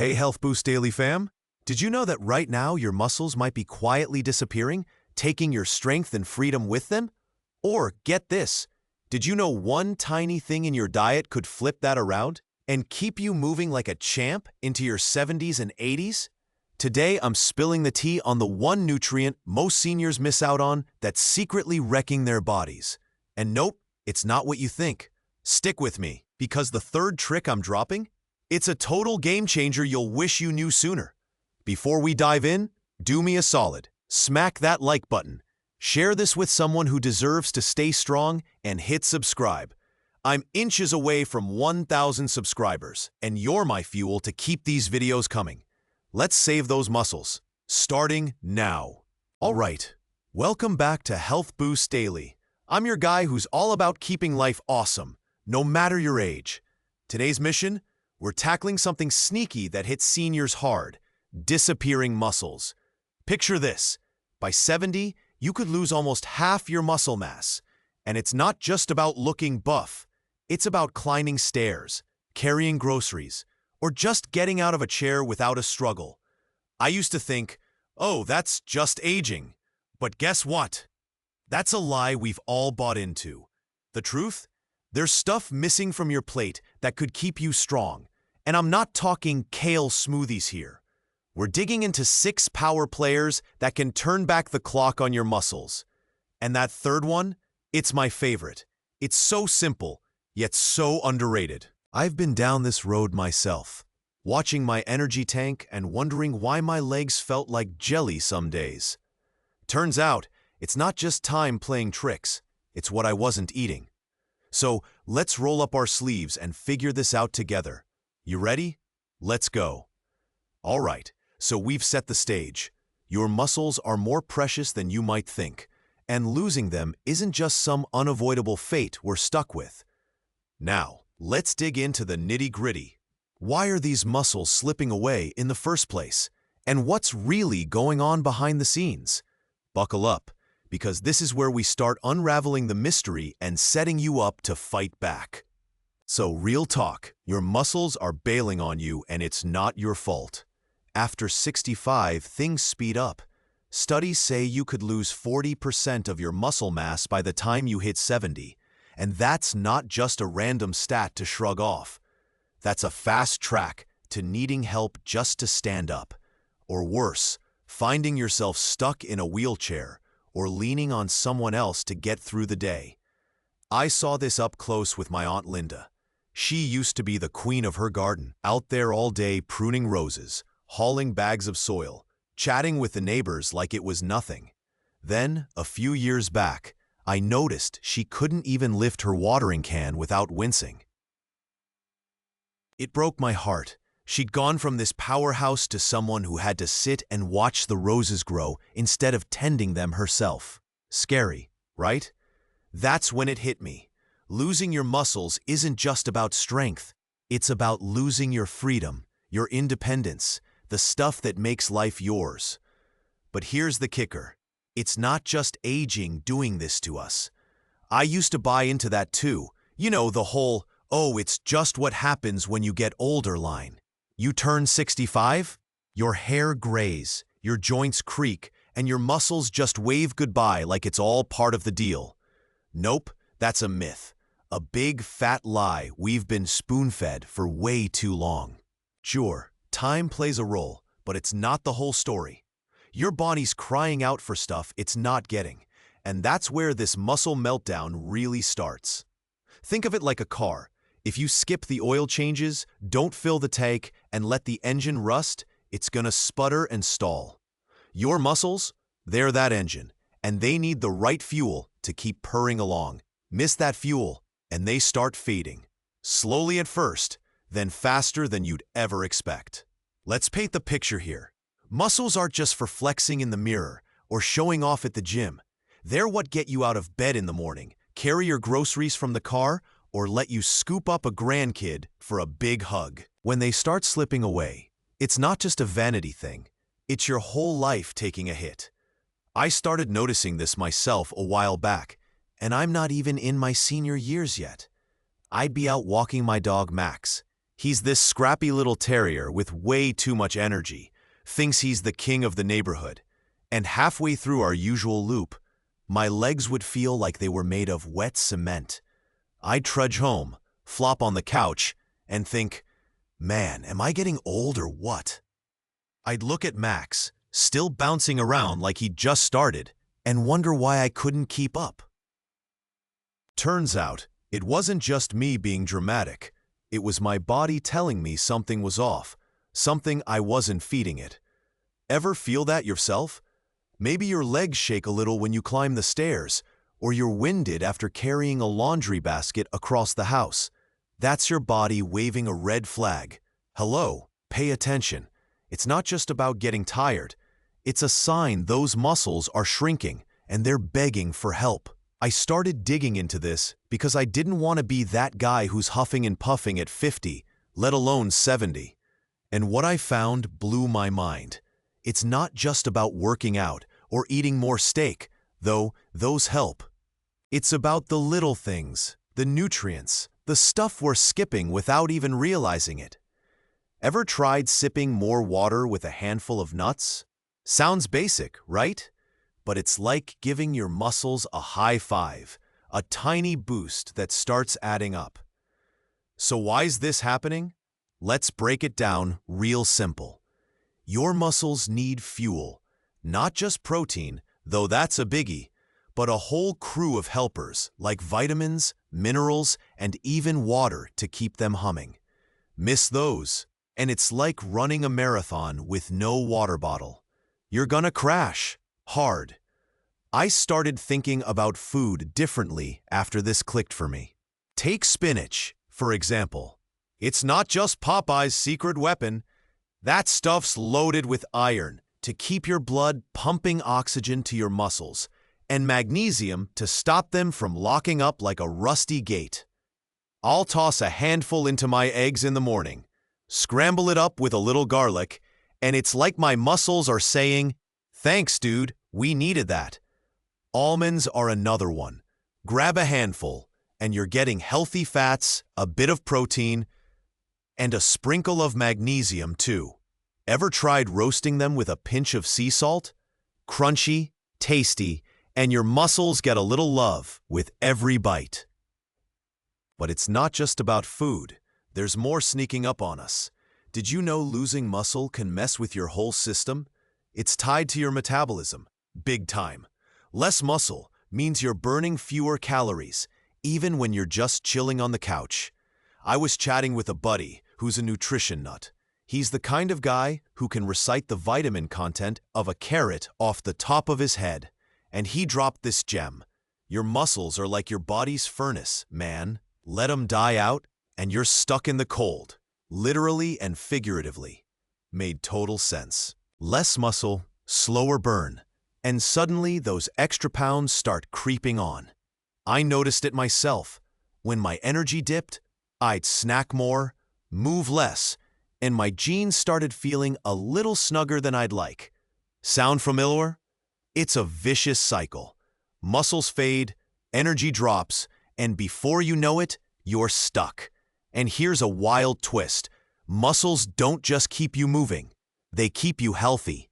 Hey Health Boost Daily fam! Did you know that right now your muscles might be quietly disappearing, taking your strength and freedom with them? Or, get this, did you know one tiny thing in your diet could flip that around and keep you moving like a champ into your 70s and 80s? Today I'm spilling the tea on the one nutrient most seniors miss out on that's secretly wrecking their bodies. And nope, it's not what you think. Stick with me, because the third trick I'm dropping, it's a total game changer you'll wish you knew sooner. Before we dive in, do me a solid. Smack that like button. Share this with someone who deserves to stay strong, and hit subscribe. I'm inches away from 1,000 subscribers, and you're my fuel to keep these videos coming. Let's save those muscles, starting now. All right, welcome back to Health Boost Daily. I'm your guy who's all about keeping life awesome, no matter your age. Today's mission? We're tackling something sneaky that hits seniors hard: disappearing muscles. Picture this. By 70, you could lose almost half your muscle mass. And it's not just about looking buff. It's about climbing stairs, carrying groceries, or just getting out of a chair without a struggle. I used to think, oh, that's just aging. But guess what? That's a lie we've all bought into. The truth? There's stuff missing from your plate that could keep you strong. And I'm not talking kale smoothies here. We're digging into 6 power players that can turn back the clock on your muscles. And that third one? It's my favorite. It's so simple, yet so underrated. I've been down this road myself, watching my energy tank and wondering why my legs felt like jelly some days. Turns out, it's not just time playing tricks, it's what I wasn't eating. So, let's roll up our sleeves and figure this out together. You ready? Let's go. All right, so we've set the stage. Your muscles are more precious than you might think, and losing them isn't just some unavoidable fate we're stuck with. Now, let's dig into the nitty-gritty. Why are these muscles slipping away in the first place? And what's really going on behind the scenes? Buckle up, because this is where we start unraveling the mystery and setting you up to fight back. So, real talk, your muscles are bailing on you, and it's not your fault. After 65, things speed up. Studies say you could lose 40% of your muscle mass by the time you hit 70. And that's not just a random stat to shrug off. That's a fast track to needing help just to stand up. Or worse, finding yourself stuck in a wheelchair or leaning on someone else to get through the day. I saw this up close with my Aunt Linda. She used to be the queen of her garden, out there all day pruning roses, hauling bags of soil, chatting with the neighbors like it was nothing. Then, a few years back, I noticed she couldn't even lift her watering can without wincing. It broke my heart. She'd gone from this powerhouse to someone who had to sit and watch the roses grow instead of tending them herself. Scary, right? That's when it hit me. Losing your muscles isn't just about strength. It's about losing your freedom, your independence, the stuff that makes life yours. But here's the kicker. It's not just aging doing this to us. I used to buy into that too. You know, the whole, oh, it's just what happens when you get older line. You turn 65, your hair grays, your joints creak, and your muscles just wave goodbye like it's all part of the deal. Nope, that's a myth. A big, fat lie we've been spoon-fed for way too long. Sure, time plays a role, but it's not the whole story. Your body's crying out for stuff it's not getting, and that's where this muscle meltdown really starts. Think of it like a car. If you skip the oil changes, don't fill the tank, and let the engine rust, it's gonna sputter and stall. Your muscles, they're that engine, and they need the right fuel to keep purring along. Miss that fuel, and they start fading. Slowly at first, then faster than you'd ever expect. Let's paint the picture here. Muscles aren't just for flexing in the mirror or showing off at the gym. They're what get you out of bed in the morning, carry your groceries from the car, or let you scoop up a grandkid for a big hug. When they start slipping away, it's not just a vanity thing. It's your whole life taking a hit. I started noticing this myself a while back, and I'm not even in my senior years yet. I'd be out walking my dog Max. He's this scrappy little terrier with way too much energy, thinks he's the king of the neighborhood. And halfway through our usual loop, my legs would feel like they were made of wet cement. I'd trudge home, flop on the couch, and think, man, am I getting old or what? I'd look at Max, still bouncing around like he'd just started, and wonder why I couldn't keep up. Turns out, it wasn't just me being dramatic. It was my body telling me something was off, something I wasn't feeding it. Ever feel that yourself? Maybe your legs shake a little when you climb the stairs, or you're winded after carrying a laundry basket across the house. That's your body waving a red flag. Hello, pay attention. It's not just about getting tired. It's a sign those muscles are shrinking, and they're begging for help. I started digging into this because I didn't want to be that guy who's huffing and puffing at 50, let alone 70. And what I found blew my mind. It's not just about working out or eating more steak, though those help. It's about the little things, the nutrients, the stuff we're skipping without even realizing it. Ever tried sipping more water with a handful of nuts? Sounds basic, right? But it's like giving your muscles a high five, a tiny boost that starts adding up. So why's this happening? Let's break it down real simple. Your muscles need fuel, not just protein, though that's a biggie, but a whole crew of helpers like vitamins, minerals, and even water to keep them humming. Miss those, and it's like running a marathon with no water bottle. You're gonna crash. Hard. I started thinking about food differently after this clicked for me. Take spinach, for example. It's not just Popeye's secret weapon. That stuff's loaded with iron to keep your blood pumping oxygen to your muscles, and magnesium to stop them from locking up like a rusty gate. I'll toss a handful into my eggs in the morning, scramble it up with a little garlic, and it's like my muscles are saying, "Thanks, dude, we needed that." Almonds are another one. Grab a handful, and you're getting healthy fats, a bit of protein, and a sprinkle of magnesium too. Ever tried roasting them with a pinch of sea salt? Crunchy, tasty, and your muscles get a little love with every bite. But it's not just about food. There's more sneaking up on us. Did you know losing muscle can mess with your whole system? It's tied to your metabolism, big time. Less muscle means you're burning fewer calories, even when you're just chilling on the couch. I was chatting with a buddy who's a nutrition nut. He's the kind of guy who can recite the vitamin content of a carrot off the top of his head. And he dropped this gem. Your muscles are like your body's furnace, man. Let them die out, and you're stuck in the cold, literally and figuratively. Made total sense. Less muscle, slower burn, and suddenly those extra pounds start creeping on. I noticed it myself. When my energy dipped, I'd snack more, move less, and my jeans started feeling a little snugger than I'd like. Sound familiar? It's a vicious cycle. Muscles fade, energy drops, and before you know it, you're stuck. And here's a wild twist. Muscles don't just keep you moving. They keep you healthy.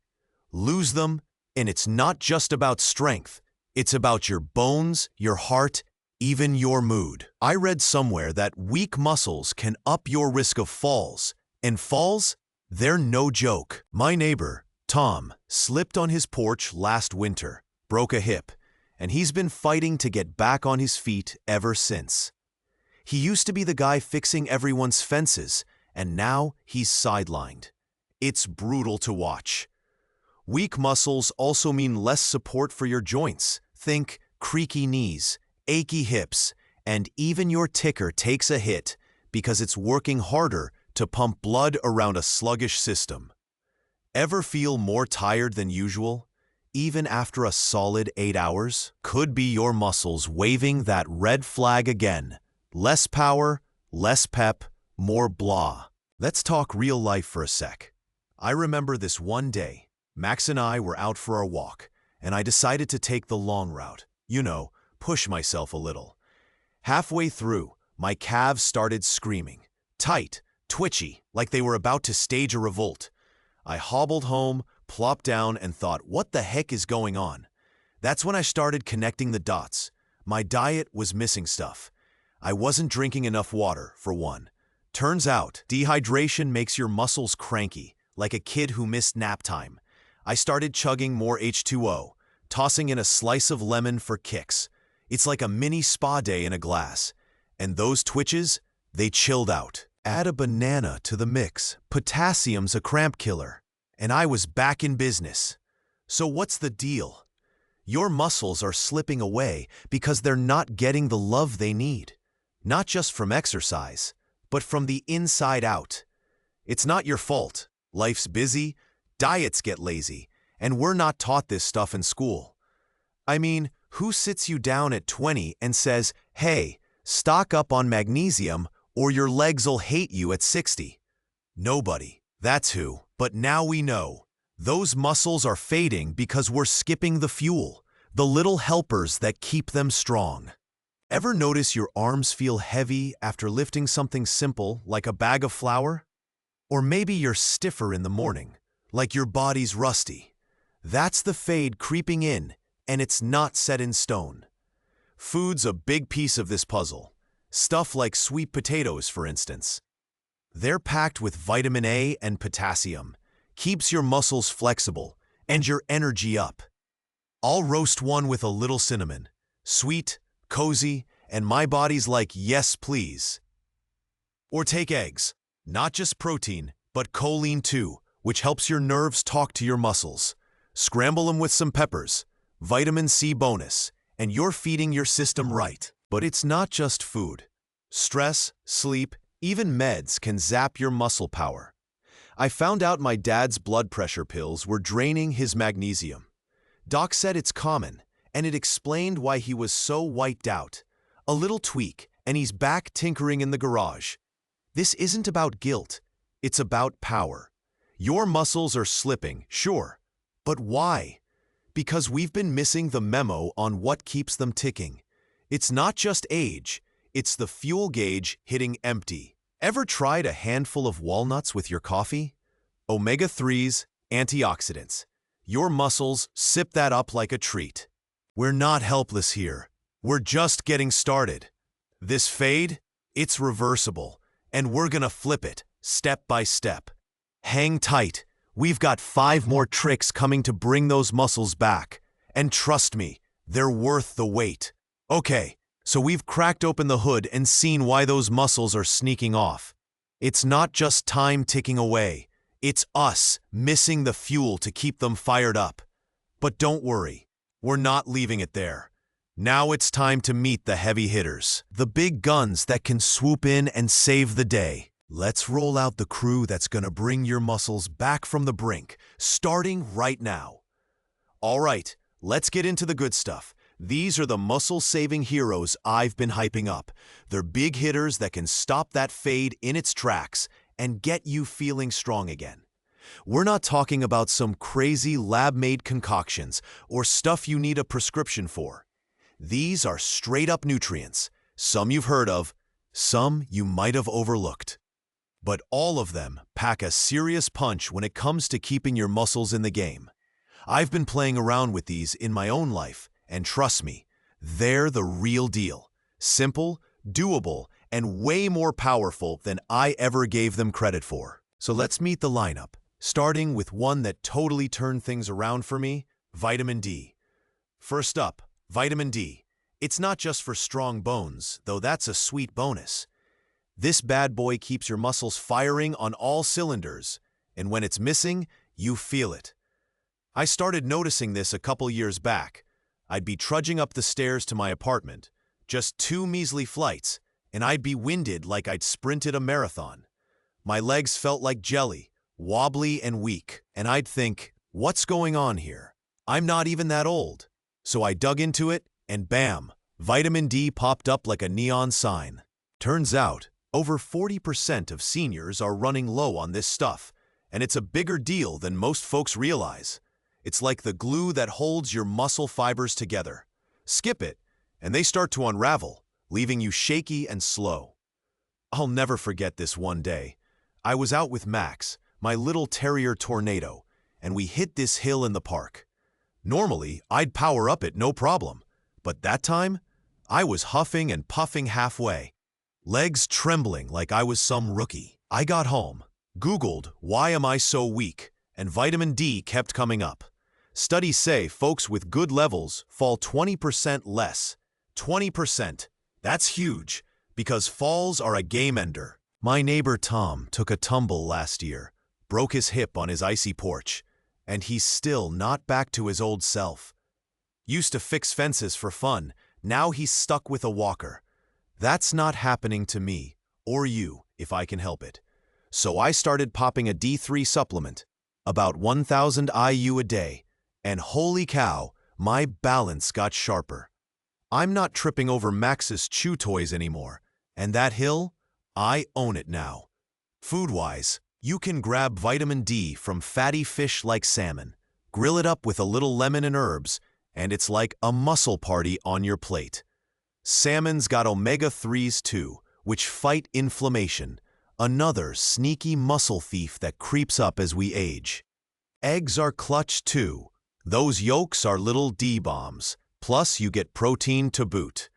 Lose them, and it's not just about strength. It's about your bones, your heart, even your mood. I read somewhere that weak muscles can up your risk of falls. And falls? They're no joke. My neighbor, Tom, slipped on his porch last winter, broke a hip, and he's been fighting to get back on his feet ever since. He used to be the guy fixing everyone's fences, and now he's sidelined. It's brutal to watch. Weak muscles also mean less support for your joints. Think creaky knees, achy hips, and even your ticker takes a hit because it's working harder to pump blood around a sluggish system. Ever feel more tired than usual, even after a solid 8 hours? Could be your muscles waving that red flag again. Less power, less pep, more blah. Let's talk real life for a sec. I remember this one day, Max and I were out for a walk, and I decided to take the long route. You know, push myself a little. Halfway through, my calves started screaming. Tight, twitchy, like they were about to stage a revolt. I hobbled home, plopped down, and thought, what the heck is going on? That's when I started connecting the dots. My diet was missing stuff. I wasn't drinking enough water, for one. Turns out, dehydration makes your muscles cranky, like a kid who missed nap time. I started chugging more H2O, tossing in a slice of lemon for kicks. It's like a mini spa day in a glass. And those twitches, they chilled out. Add a banana to the mix. Potassium's a cramp killer. And I was back in business. So what's the deal? Your muscles are slipping away because they're not getting the love they need. Not just from exercise, but from the inside out. It's not your fault. Life's busy, diets get lazy, and we're not taught this stuff in school. I mean, who sits you down at 20 and says, hey, stock up on magnesium or your legs'll hate you at 60? Nobody. That's who. But now we know. Those muscles are fading because we're skipping the fuel, the little helpers that keep them strong. Ever notice your arms feel heavy after lifting something simple like a bag of flour? Or maybe you're stiffer in the morning, like your body's rusty. That's the fade creeping in, and it's not set in stone. Food's a big piece of this puzzle. Stuff like sweet potatoes, for instance. They're packed with vitamin A and potassium, keeps your muscles flexible and your energy up. I'll roast one with a little cinnamon. Sweet, cozy, and my body's like, yes, please. Or take eggs. Not just protein, but choline too, which helps your nerves talk to your muscles. Scramble them with some peppers, vitamin C bonus, and you're feeding your system right. But it's not just food. Stress, sleep, even meds can zap your muscle power. I found out my dad's blood pressure pills were draining his magnesium. Doc said it's common, and it explained why he was so wiped out. A little tweak, and he's back tinkering in the garage. This isn't about guilt, it's about power. Your muscles are slipping, sure. But why? Because we've been missing the memo on what keeps them ticking. It's not just age, it's the fuel gauge hitting empty. Ever tried a handful of walnuts with your coffee? Omega-3s, antioxidants. Your muscles sip that up like a treat. We're not helpless here. We're just getting started. This fade, it's reversible, and we're gonna flip it, step by step. Hang tight. We've got 5 more tricks coming to bring those muscles back. And trust me, they're worth the wait. Okay, so we've cracked open the hood and seen why those muscles are sneaking off. It's not just time ticking away. It's us missing the fuel to keep them fired up. But don't worry, we're not leaving it there. Now it's time to meet the heavy hitters, the big guns that can swoop in and save the day. Let's roll out the crew that's gonna bring your muscles back from the brink, starting right now. All right, let's get into the good stuff. These are the muscle-saving heroes I've been hyping up. They're big hitters that can stop that fade in its tracks and get you feeling strong again. We're not talking about some crazy lab-made concoctions or stuff you need a prescription for. These are straight-up nutrients, some you've heard of, some you might have overlooked. But all of them pack a serious punch when it comes to keeping your muscles in the game. I've been playing around with these in my own life, and trust me, they're the real deal. Simple, doable, and way more powerful than I ever gave them credit for. So let's meet the lineup, starting with one that totally turned things around for me, vitamin D. First up, vitamin D. It's not just for strong bones, though that's a sweet bonus. This bad boy keeps your muscles firing on all cylinders, and when it's missing, you feel it. I started noticing this a couple years back. I'd be trudging up the stairs to my apartment, just 2 measly flights, and I'd be winded like I'd sprinted a marathon. My legs felt like jelly, wobbly and weak, and I'd think, what's going on here? I'm not even that old. So I dug into it, and bam, vitamin D popped up like a neon sign. Turns out, over 40% of seniors are running low on this stuff, and it's a bigger deal than most folks realize. It's like the glue that holds your muscle fibers together. Skip it, and they start to unravel, leaving you shaky and slow. I'll never forget this one day. I was out with Max, my little terrier tornado, and we hit this hill in the park. Normally, I'd power up it no problem, but that time, I was huffing and puffing halfway, legs trembling like I was some rookie. I got home, Googled, "Why am I so weak?" and vitamin D kept coming up. Studies say folks with good levels fall 20% less. 20%. That's huge, because falls are a game ender. My neighbor Tom took a tumble last year, broke his hip on his icy porch, and he's still not back to his old self. Used to fix fences for fun, now he's stuck with a walker. That's not happening to me, or you, if I can help it. So I started popping a D3 supplement, about 1,000 IU a day, and holy cow, my balance got sharper. I'm not tripping over Max's chew toys anymore, and that hill, I own it now. Food-wise, you can grab vitamin D from fatty fish like salmon, grill it up with a little lemon and herbs, and it's like a muscle party on your plate. Salmon's got omega-3s too, which fight inflammation, another sneaky muscle thief that creeps up as we age. Eggs are clutch too. Those yolks are little D-bombs, plus you get protein to boot.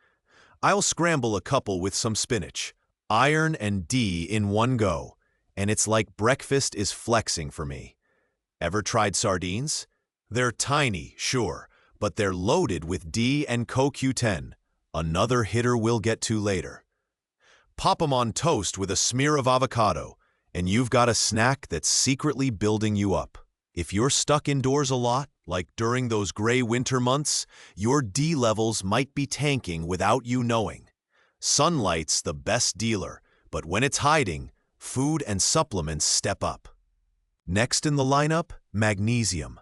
I'll scramble a couple with some spinach, iron and D in one go, and it's like breakfast is flexing for me. Ever tried sardines? They're tiny, sure, but they're loaded with D and CoQ10, another hitter we'll get to later. Pop 'em on toast with a smear of avocado, and you've got a snack that's secretly building you up. If you're stuck indoors a lot, like during those gray winter months, your D levels might be tanking without you knowing. Sunlight's the best dealer, but when it's hiding, food and supplements step up. Next in the lineup, magnesium.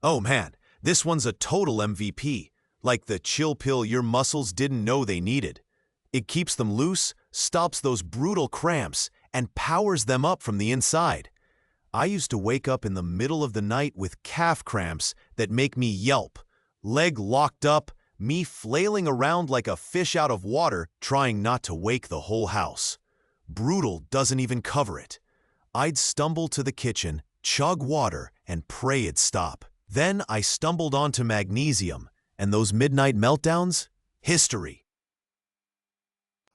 Oh man, this one's a total MVP, like the chill pill your muscles didn't know they needed. It keeps them loose, stops those brutal cramps, and powers them up from the inside. I used to wake up in the middle of the night with calf cramps that make me yelp, leg locked up, me flailing around like a fish out of water, trying not to wake the whole house. Brutal doesn't even cover it. I'd stumble to the kitchen, chug water, and pray it'd stop. Then I stumbled onto magnesium, and those midnight meltdowns? History.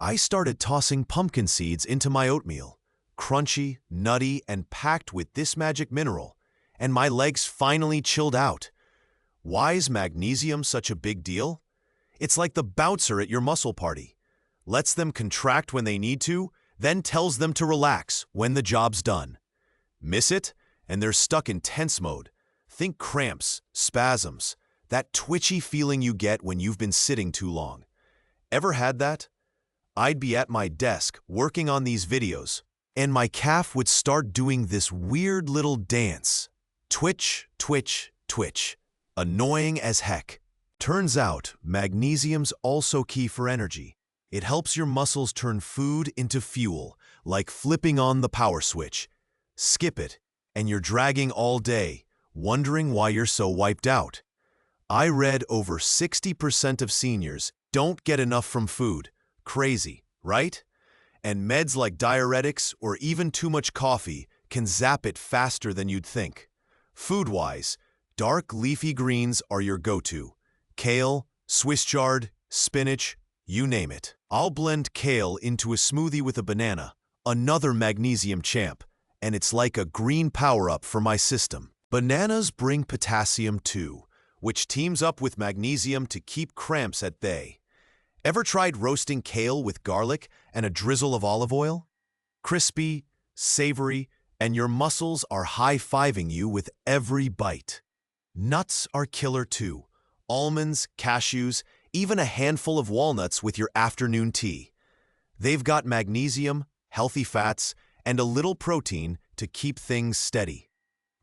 I started tossing pumpkin seeds into my oatmeal. Crunchy, nutty, and packed with this magic mineral, and my legs finally chilled out. Why's magnesium such a big deal? It's like the bouncer at your muscle party. Lets them contract when they need to, then tells them to relax when the job's done. Miss it, and they're stuck in tense mode. Think cramps, spasms, that twitchy feeling you get when you've been sitting too long. Ever had that? I'd be at my desk working on these videos, and my calf would start doing this weird little dance. Twitch, twitch, twitch. Annoying as heck. Turns out, magnesium's also key for energy. It helps your muscles turn food into fuel, like flipping on the power switch. Skip it, and you're dragging all day, wondering why you're so wiped out. I read over 60% of seniors don't get enough from food. Crazy, right? And meds like diuretics or even too much coffee can zap it faster than you'd think. Food-wise, dark leafy greens are your go-to. Kale, Swiss chard, spinach, you name it. I'll blend kale into a smoothie with a banana, another magnesium champ, and it's like a green power-up for my system. Bananas bring potassium too, which teams up with magnesium to keep cramps at bay. Ever tried roasting kale with garlic and a drizzle of olive oil? Crispy, savory, and your muscles are high-fiving you with every bite. Nuts are killer too. Almonds, cashews, even a handful of walnuts with your afternoon tea. They've got magnesium, healthy fats, and a little protein to keep things steady.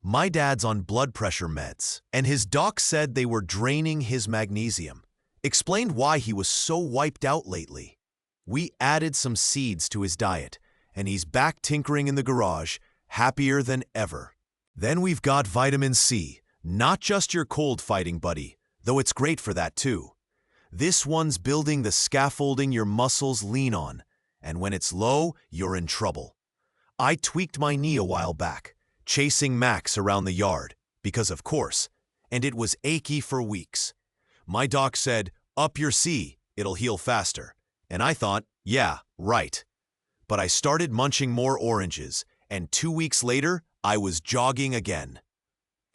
My dad's on blood pressure meds, and his doc said they were draining his magnesium. Explained why he was so wiped out lately. We added some seeds to his diet, and he's back tinkering in the garage, happier than ever. Then we've got vitamin C, not just your cold-fighting buddy, though it's great for that too. This one's building the scaffolding your muscles lean on, and when it's low, you're in trouble. I tweaked my knee a while back, chasing Max around the yard, because of course, and it was achy for weeks. My doc said, "Up your C, it'll heal faster." And I thought, yeah, right. But I started munching more oranges, and 2 weeks later, I was jogging again.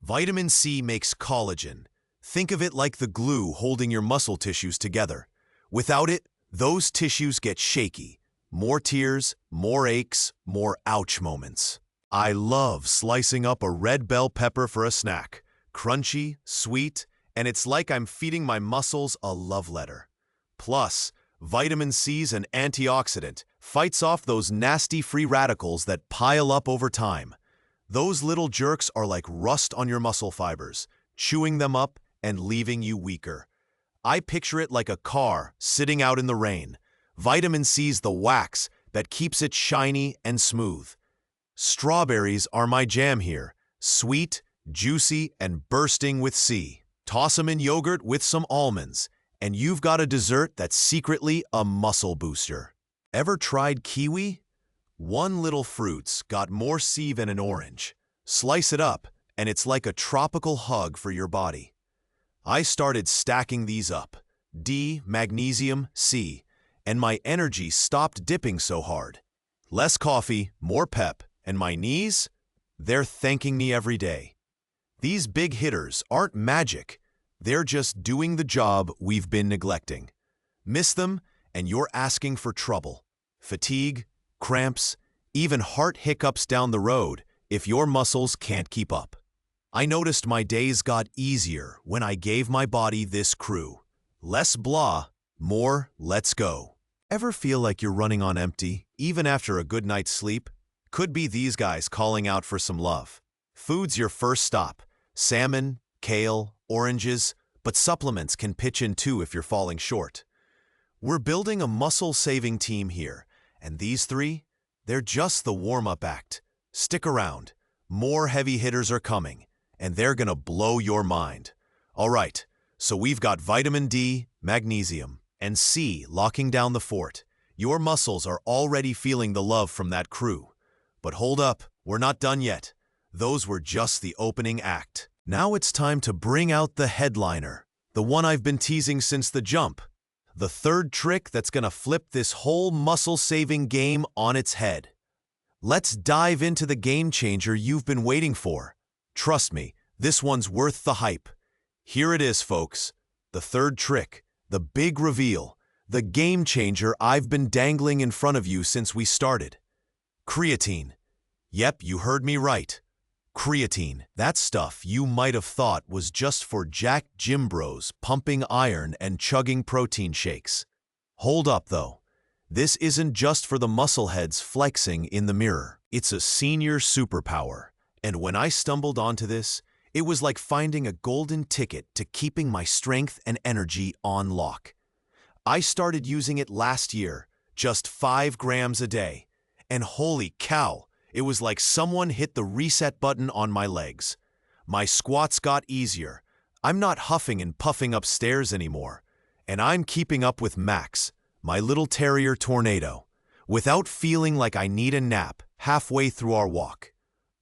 Vitamin C makes collagen. Think of it like the glue holding your muscle tissues together. Without it, those tissues get shaky. More tears, more aches, more ouch moments. I love slicing up a red bell pepper for a snack. Crunchy, sweet, and it's like I'm feeding my muscles a love letter. Plus, vitamin C's an antioxidant, fights off those nasty free radicals that pile up over time. Those little jerks are like rust on your muscle fibers, chewing them up and leaving you weaker. I picture it like a car sitting out in the rain. Vitamin C's the wax that keeps it shiny and smooth. Strawberries are my jam here, sweet, juicy, and bursting with C. Toss them in yogurt with some almonds, and you've got a dessert that's secretly a muscle booster. Ever tried kiwi? One little fruit's got more C than an orange. Slice it up, and it's like a tropical hug for your body. I started stacking these up, D, magnesium, C, and my energy stopped dipping so hard. Less coffee, more pep, and my knees? They're thanking me every day. These big hitters aren't magic. They're just doing the job we've been neglecting. Miss them, and you're asking for trouble. Fatigue, cramps, even heart hiccups down the road if your muscles can't keep up. I noticed my days got easier when I gave my body this crew. Less blah, more let's go. Ever feel like you're running on empty, even after a good night's sleep? Could be these guys calling out for some love. Food's your first stop. Salmon, kale, oranges, but supplements can pitch in too if you're falling short. We're building a muscle-saving team here, and these three, they're just the warm-up act. Stick around. More heavy hitters are coming, and they're gonna blow your mind. All right, so we've got vitamin D, magnesium, and C locking down the fort. Your muscles are already feeling the love from that crew. But hold up, we're not done yet. Those were just the opening act. Now it's time to bring out the headliner, the one I've been teasing since the jump. The third trick that's gonna flip this whole muscle-saving game on its head. Let's dive into the game changer you've been waiting for. Trust me, this one's worth the hype. Here it is, folks. The third trick, the big reveal, the game changer I've been dangling in front of you since we started. Creatine. Yep, you heard me right. Creatine, that stuff you might have thought was just for jacked gym bros pumping iron and chugging protein shakes. Hold up, though. This isn't just for the muscleheads flexing in the mirror. It's a senior superpower. And when I stumbled onto this, it was like finding a golden ticket to keeping my strength and energy on lock. I started using it last year, just 5 grams a day. And holy cow, it was like someone hit the reset button on my legs. My squats got easier. I'm not huffing and puffing upstairs anymore. And I'm keeping up with Max, my little terrier tornado, without feeling like I need a nap halfway through our walk.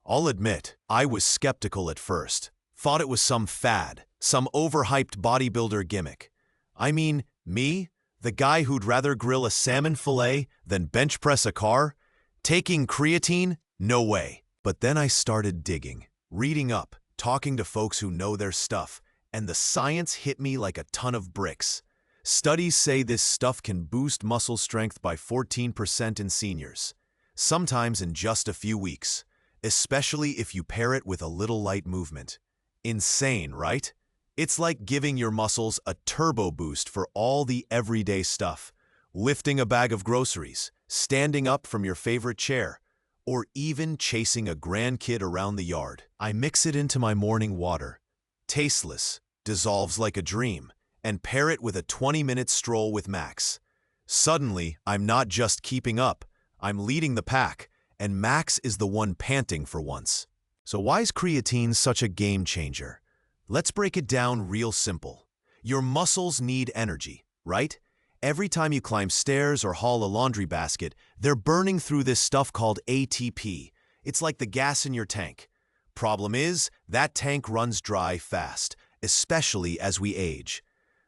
I'll admit, I was skeptical at first. Thought it was some fad, some overhyped bodybuilder gimmick. I mean, me, the guy who'd rather grill a salmon fillet than bench press a car? Taking creatine? No way. But then I started digging, reading up, talking to folks who know their stuff, and the science hit me like a ton of bricks. Studies say this stuff can boost muscle strength by 14% in seniors, sometimes in just a few weeks, especially if you pair it with a little light movement. Insane, right? It's like giving your muscles a turbo boost for all the everyday stuff. Lifting a bag of groceries, standing up from your favorite chair, or even chasing a grandkid around the yard. I mix it into my morning water. Tasteless, dissolves like a dream, and pair it with a 20-minute stroll with Max. Suddenly, I'm not just keeping up, I'm leading the pack, and Max is the one panting for once. So why is creatine such a game changer? Let's break it down real simple. Your muscles need energy, right? Every time you climb stairs or haul a laundry basket, they're burning through this stuff called ATP. It's like the gas in your tank. Problem is, that tank runs dry fast, especially as we age.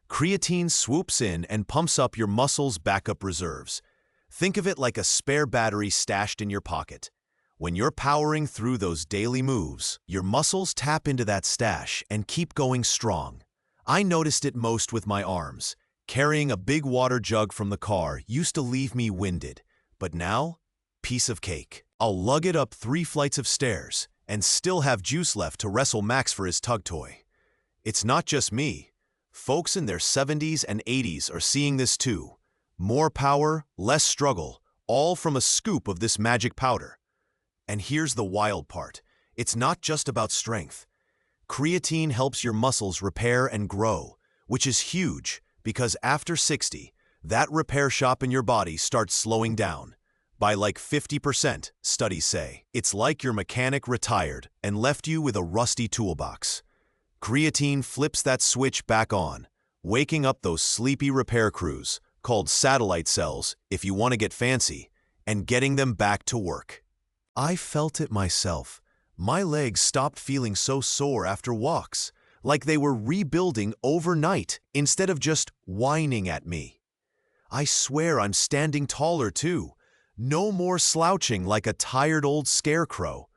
Creatine swoops in and pumps up your muscles' backup reserves. Think of it like a spare battery stashed in your pocket. When you're powering through those daily moves, your muscles tap into that stash and keep going strong. I noticed it most with my arms. Carrying a big water jug from the car used to leave me winded, but now, piece of cake. I'll lug it up 3 flights of stairs and still have juice left to wrestle Max for his tug toy. It's not just me. Folks in their 70s and 80s are seeing this too. More power, less struggle, all from a scoop of this magic powder. And here's the wild part. It's not just about strength. Creatine helps your muscles repair and grow, which is huge. Because after 60, that repair shop in your body starts slowing down. By like 50%, studies say. It's like your mechanic retired and left you with a rusty toolbox. Creatine flips that switch back on, waking up those sleepy repair crews, called satellite cells if you want to get fancy, and getting them back to work. I felt it myself. My legs stopped feeling so sore after walks, like they were rebuilding overnight instead of just whining at me. I swear I'm standing taller too. No more slouching like a tired old scarecrow.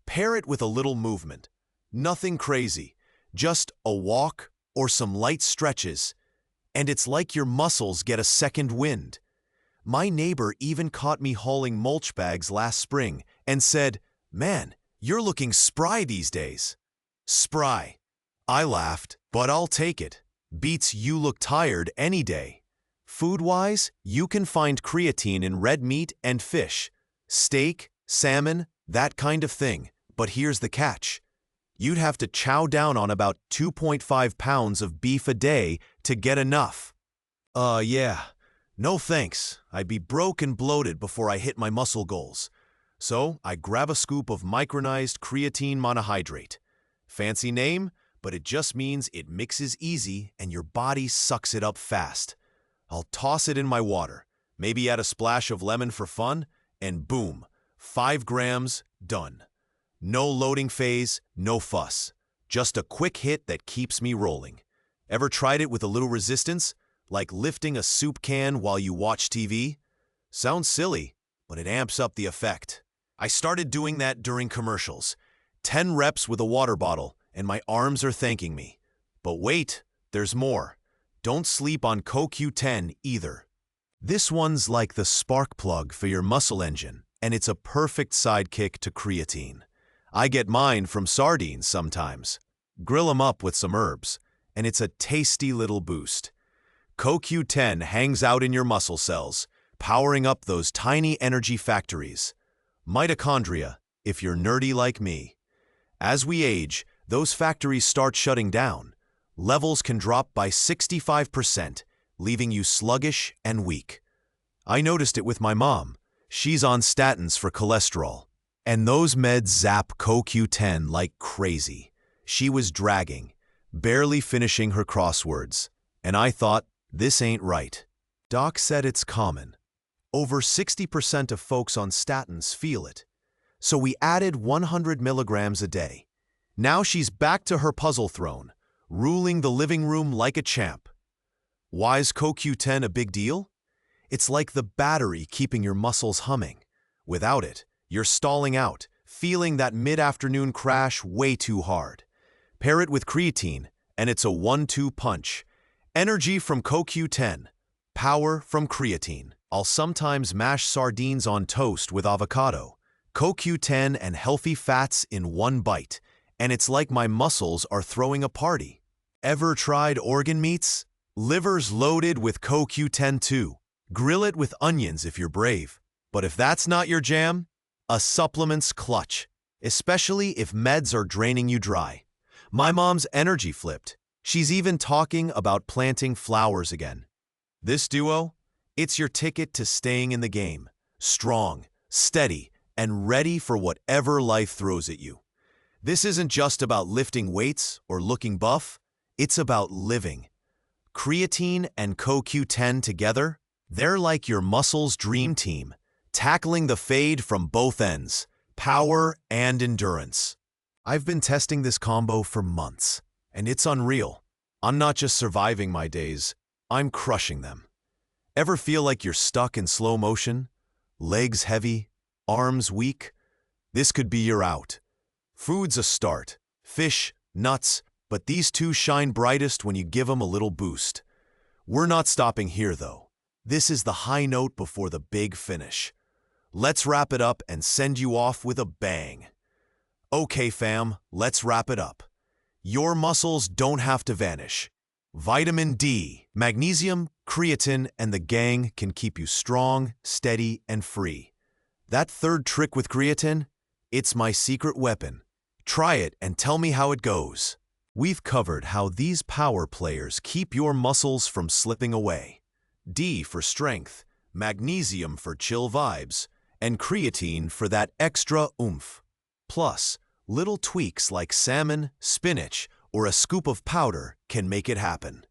Pair it with a little movement. Nothing crazy, just a walk or some light stretches, and it's like your muscles get a second wind. My neighbor even caught me hauling mulch bags last spring and said, "Man, you're looking spry these days." Spry. I laughed, but I'll take it. Beats you look tired any day. Food-wise, you can find creatine in red meat and fish, steak, salmon, that kind of thing. But here's the catch. You'd have to chow down on about 2.5 pounds of beef a day to get enough. Yeah. No thanks. I'd be broke and bloated before I hit my muscle goals. So I grab a scoop of micronized creatine monohydrate. Fancy name? But it just means it mixes easy and your body sucks it up fast. I'll toss it in my water, maybe add a splash of lemon for fun, and boom, 5 grams, done. No loading phase, no fuss. Just a quick hit that keeps me rolling. Ever tried it with a little resistance? Like lifting a soup can while you watch TV? Sounds silly, but it amps up the effect. I started doing that during commercials. 10 reps with a water bottle, and my arms are thanking me. But wait, there's more. Don't sleep on CoQ10 either. This one's like the spark plug for your muscle engine, and it's a perfect sidekick to creatine. I get mine from sardines sometimes. Grill them up with some herbs, and it's a tasty little boost. CoQ10 hangs out in your muscle cells, powering up those tiny energy factories. Mitochondria, if you're nerdy like me. As we age, those factories start shutting down. Levels can drop by 65%, leaving you sluggish and weak. I noticed it with my mom. She's on statins for cholesterol. And those meds zap CoQ10 like crazy. She was dragging, barely finishing her crosswords. And I thought, this ain't right. Doc said it's common. Over 60% of folks on statins feel it. So we added 100 milligrams a day. Now she's back to her puzzle throne, ruling the living room like a champ. Why's CoQ10 a big deal? It's like the battery keeping your muscles humming. Without it, you're stalling out, feeling that mid-afternoon crash way too hard. Pair it with creatine, and it's a 1-2 punch. Energy from CoQ10, power from creatine. I'll sometimes mash sardines on toast with avocado. CoQ10 and healthy fats in one bite. And it's like my muscles are throwing a party. Ever tried organ meats? Liver's loaded with CoQ10 too. Grill it with onions if you're brave. But if that's not your jam, a supplement's clutch, especially if meds are draining you dry. My mom's energy flipped. She's even talking about planting flowers again. This duo, it's your ticket to staying in the game. Strong, steady, and ready for whatever life throws at you. This isn't just about lifting weights or looking buff. It's about living. Creatine and CoQ10 together, they're like your muscles' dream team, tackling the fade from both ends, power and endurance. I've been testing this combo for months, and it's unreal. I'm not just surviving my days, I'm crushing them. Ever feel like you're stuck in slow motion? Legs heavy, arms weak? This could be your out. Food's a start. Fish, nuts, but these two shine brightest when you give them a little boost. We're not stopping here, though. This is the high note before the big finish. Let's wrap it up and send you off with a bang. Okay, fam, let's wrap it up. Your muscles don't have to vanish. Vitamin D, magnesium, creatine, and the gang can keep you strong, steady, and free. That third trick with creatine? It's my secret weapon. Try it and tell me how it goes. We've covered how these power players keep your muscles from slipping away. D for strength, magnesium for chill vibes, and creatine for that extra oomph. Plus, little tweaks like salmon, spinach, or a scoop of powder can make it happen.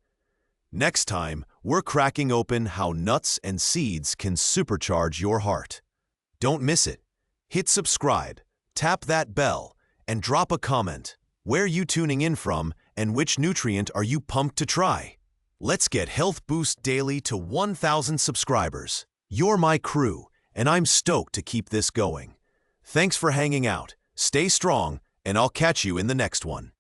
Next time, we're cracking open how nuts and seeds can supercharge your heart. Don't miss it. Hit subscribe, tap that bell, and drop a comment. Where you tuning in from and which nutrient are you pumped to try? Let's get Health Boost Daily to 1,000 subscribers. You're my crew, and I'm stoked to keep this going. Thanks for hanging out. Stay strong, and I'll catch you in the next one.